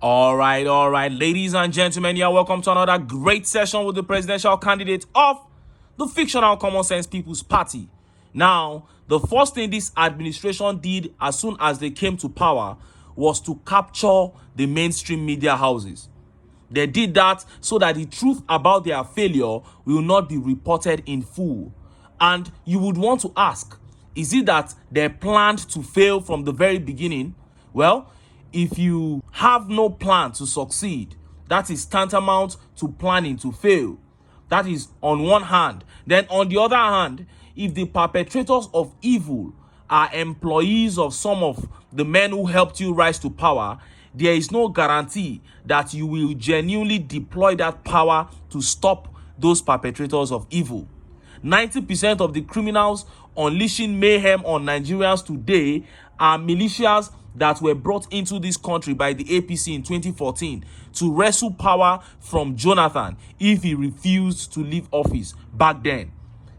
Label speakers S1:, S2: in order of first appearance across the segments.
S1: All right, ladies and gentlemen, you're welcome to another great session with the presidential candidate of the fictional Common Sense People's Party. Now, the first thing this administration did as soon as they came to power was to capture the mainstream media houses. They did that so that the truth about their failure will not be reported in full. And you would want to ask, is it that they planned to fail from the very beginning? Well, if you have no plan to succeed, that is tantamount to planning to fail. That is on one hand. Then on the other hand, if the perpetrators of evil are employees of some of the men who helped you rise to power, there is no guarantee that you will genuinely deploy that power to stop those perpetrators of evil. 90% of the criminals unleashing mayhem on Nigerians today are militias that were brought into this country by the APC in 2014 to wrestle power from Jonathan if he refused to leave office back then.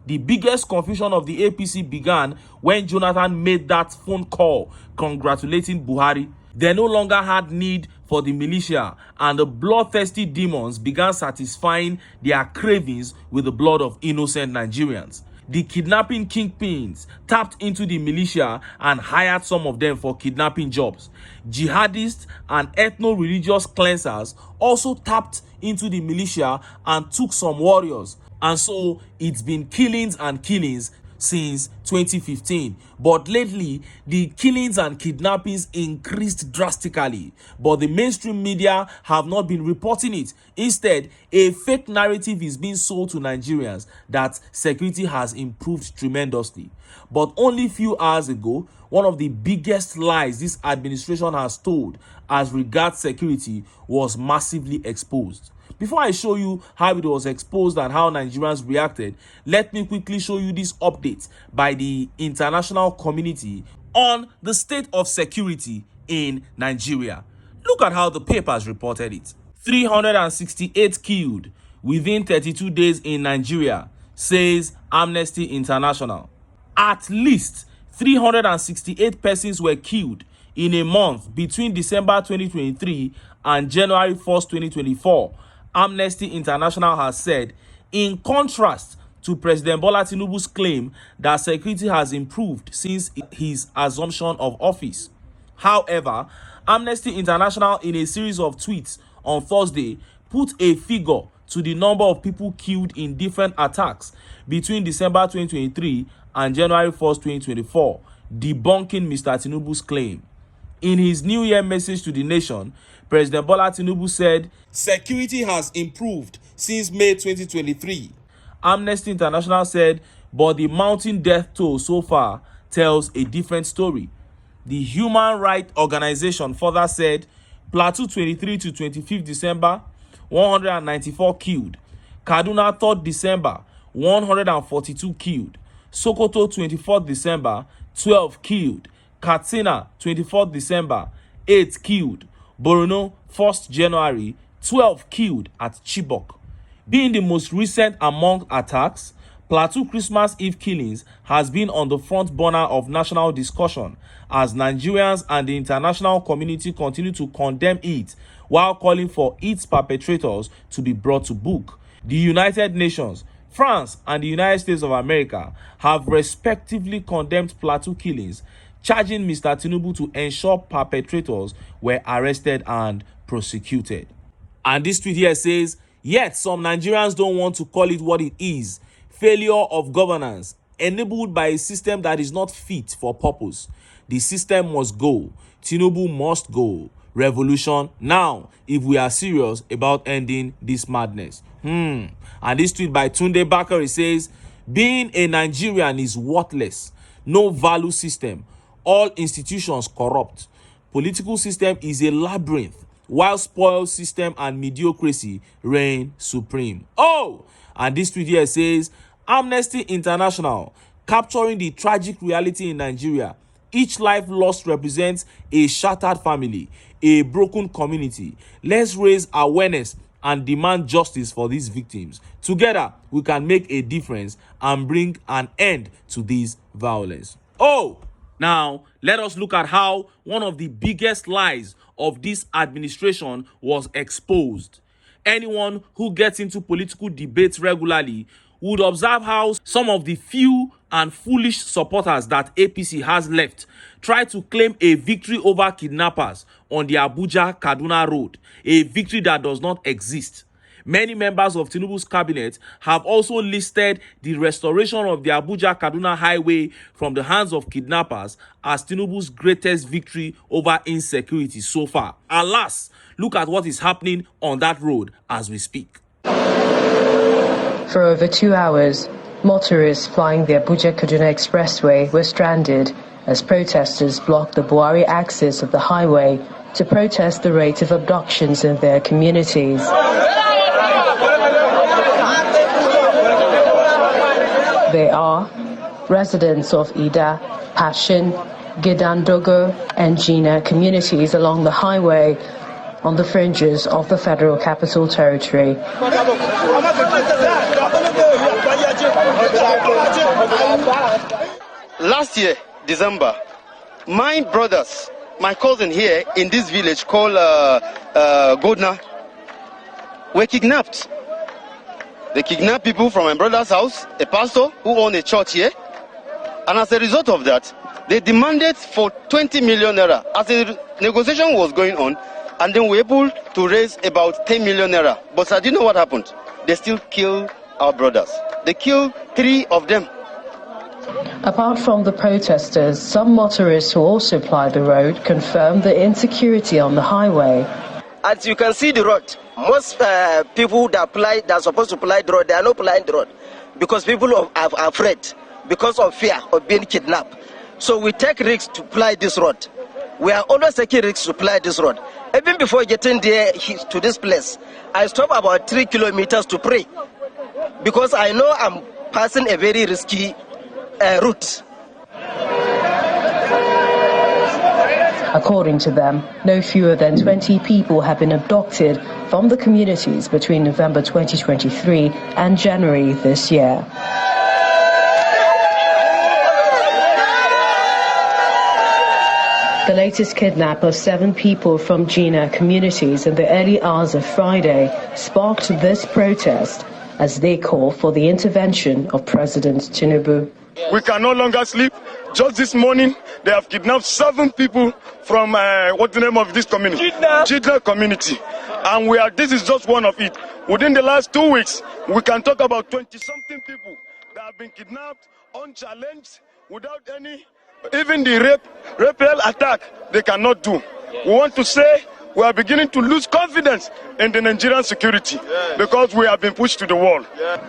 S1: The biggest confusion of the APC began when Jonathan made that phone call congratulating Buhari. They no longer had need for the militia, and the bloodthirsty demons began satisfying their cravings with the blood of innocent Nigerians. The kidnapping kingpins tapped into the militia and hired some of them for kidnapping jobs. Jihadists and ethno-religious cleansers also tapped into the militia and took some warriors. And so it's been killings and killings since 2015. But lately, the killings and kidnappings increased drastically. But the mainstream media have not been reporting it. Instead, a fake narrative is being sold to Nigerians that security has improved tremendously. But only few hours ago, one of the biggest lies this administration has told as regards security was massively exposed. Before I show you how it was exposed and how Nigerians reacted, let me quickly show you this update by the international community on the state of security in Nigeria. Look at how the papers reported it. 368 killed within 32 days in Nigeria, says Amnesty International. At least 368 persons were killed in a month between December 2023 and January 1st, 2024. Amnesty International has said, in contrast to President Bola Tinubu's claim that security has improved since his assumption of office. However, Amnesty International, in a series of tweets on Thursday, put a figure to the number of people killed in different attacks between December 2023 and January 1st, 2024, debunking Mr. Tinubu's claim. In his New Year message to the nation, President Bola Tinubu said, security has improved since May 2023. Amnesty International said, but the mounting death toll so far tells a different story. The human rights organization further said, Plateau 23 to 25th December, 194 killed. Kaduna 3rd December, 142 killed. Sokoto 24th December, 12 killed. Katsina 24th December, 8 killed. Borno 1st January, 12 killed at Chibok. Being the most recent among attacks, Plateau Christmas Eve killings has been on the front burner of national discussion as Nigerians and the international community continue to condemn it while calling for its perpetrators to be brought to book. The United Nations, France, and the United States of America have respectively condemned Plateau killings, charging Mr. Tinubu to ensure perpetrators were arrested and prosecuted. And this tweet here says, yet some Nigerians don't want to call it what it is. Failure of governance, enabled by a system that is not fit for purpose. The system must go. Tinubu must go. Revolution now, if we are serious about ending this madness. And this tweet by Tunde Bakari says, being a Nigerian is worthless. No value system. All institutions corrupt. Political system is a labyrinth, while spoiled system and mediocrity reign supreme. Oh, and this tweet here says, Amnesty International, capturing the tragic reality in Nigeria. Each life lost represents a shattered family, a broken community. Let's raise awareness and demand justice for these victims. Together, we can make a difference and bring an end to this violence. Oh, now let us look at how one of the biggest lies of this administration was exposed. Anyone who gets into political debates regularly would observe how some of the few and foolish supporters that APC has left try to claim a victory over kidnappers on the Abuja-Kaduna road, a victory that does not exist. Many members of TINUBU's cabinet have also listed the restoration of the Abuja-Kaduna highway from the hands of kidnappers as TINUBU's greatest victory over insecurity so far. Alas, look at what is happening on that road as we speak.
S2: For over 2 hours, motorists flying the Abuja-Kaduna Expressway were stranded as protesters blocked the Buhari axis of the highway to protest the rate of abductions in their communities. They are residents of Ida, Pashin, Gidandogo, and Gina communities along the highway on the fringes of the Federal Capital Territory.
S3: Last year, December, my brothers, my cousin here in this village called Godna, were kidnapped. They kidnapped people from my brother's house, a pastor who owned a church here. And as a result of that, they demanded for 20 million naira. As the negotiation was going on, and then we were able to raise about 10 million naira. But I didn't know what happened. They still killed our brothers. They killed 3 of them.
S2: Apart from the protesters, some motorists who also ply the road confirmed the insecurity on the highway.
S4: As you can see the road, most people that are supposed to ply the road, they are not plying the road because people are afraid because of fear of being kidnapped. So we take risks to ply this road. We are always taking risks to ply this road. Even before getting there to this place, I stopped about 3 kilometers to pray because I know I'm passing a very risky route.
S2: According to them, no fewer than 20 people have been abducted from the communities between November 2023 and January this year. The latest kidnap of 7 people from Gina communities in the early hours of Friday sparked this protest as they call for the intervention of President TINUBU.
S5: We can no longer sleep. Just this morning, they have kidnapped 7 people from what's the name of this community? Jidna community. And this is just one of it. Within the last 2 weeks, we can talk about 20-something people that have been kidnapped, unchallenged, without any, even the rape attack, they cannot do. We want to say we are beginning to lose confidence in the Nigerian security because we have been pushed to the wall.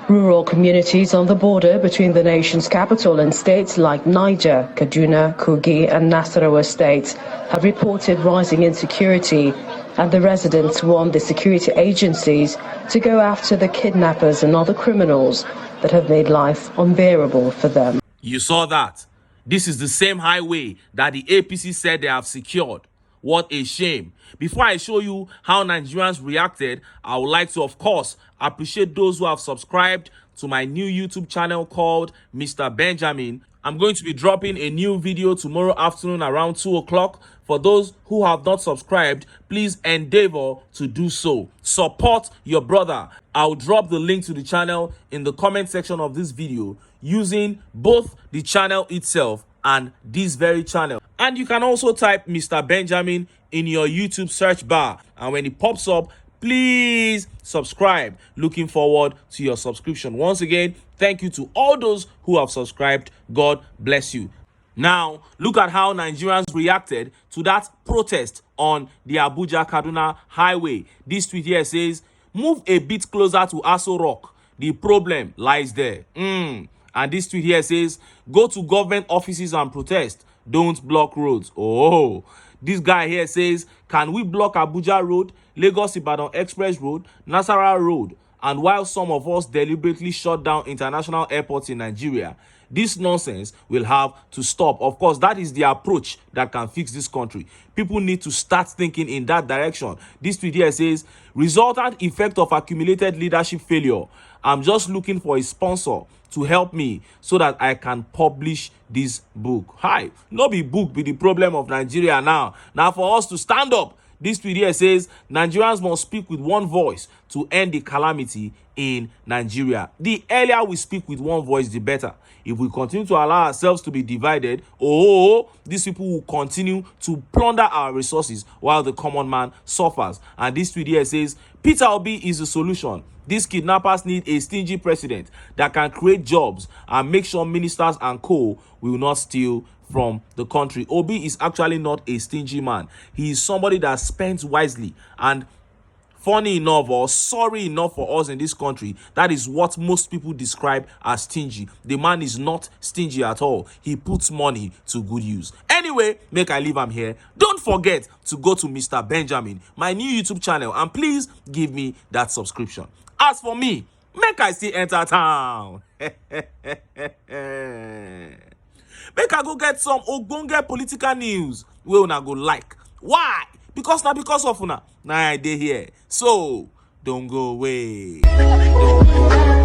S2: Rural communities on the border between the nation's capital and states like Niger, Kaduna, Kogi and Nasarawa states have reported rising insecurity, and the residents want the security agencies to go after the kidnappers and other criminals that have made life unbearable for them.
S1: You saw that. This is the same highway that the APC said they have secured. What a shame. Before I show you how Nigerians reacted, I would like to, of course, appreciate those who have subscribed to my new YouTube channel called Mr. Benjamin. I'm going to be dropping a new video tomorrow afternoon around 2 o'clock. For those who have not subscribed, please endeavor to do so. Support your brother. I'll drop the link to the channel in the comment section of this video using both the channel itself and this very channel. And you can also type Mr. Benjamin in your YouTube search bar. And when it pops up, please subscribe. Looking forward to your subscription. Once again, thank you to all those who have subscribed. God bless you. Now, look at how Nigerians reacted to that protest on the Abuja-Kaduna highway. This tweet here says, move a bit closer to Aso Rock. The problem lies there. And this tweet here says, go to government offices and protest. Don't block roads. Oh, this guy here says, can we block Abuja Road, Lagos-Ibadan Express Road, Nasarawa Road? And while some of us deliberately shut down international airports in Nigeria, this nonsense will have to stop. Of course, that is the approach that can fix this country. People need to start thinking in that direction. This tweet here says, resultant effect of accumulated leadership failure. I'm just looking for a sponsor to help me so that I can publish this book. Hi, no be book be the problem of Nigeria now. Now for us to stand up, This tweet here says, Nigerians must speak with one voice to end the calamity in Nigeria. The earlier we speak with one voice, the better. If we continue to allow ourselves to be divided, these people will continue to plunder our resources while the common man suffers. And this tweet here says, Peter Obi is the solution. These kidnappers need a stingy president that can create jobs and make sure ministers and co will not steal from the country. Obi is actually not a stingy man. He is somebody that spends wisely, and funny enough, or sorry enough for us in this country, that is what most people describe as stingy. The man is not stingy at all. He puts money to good use. Anyway, make I leave him here. Don't forget to go to Mr. Benjamin, my new YouTube channel, and please give me that subscription. As for me, make I still enter town. Make I go get some ogbonge political news wey una go like. Why? Because of una. Nah, I dey here. So, don't go away. Don't go away.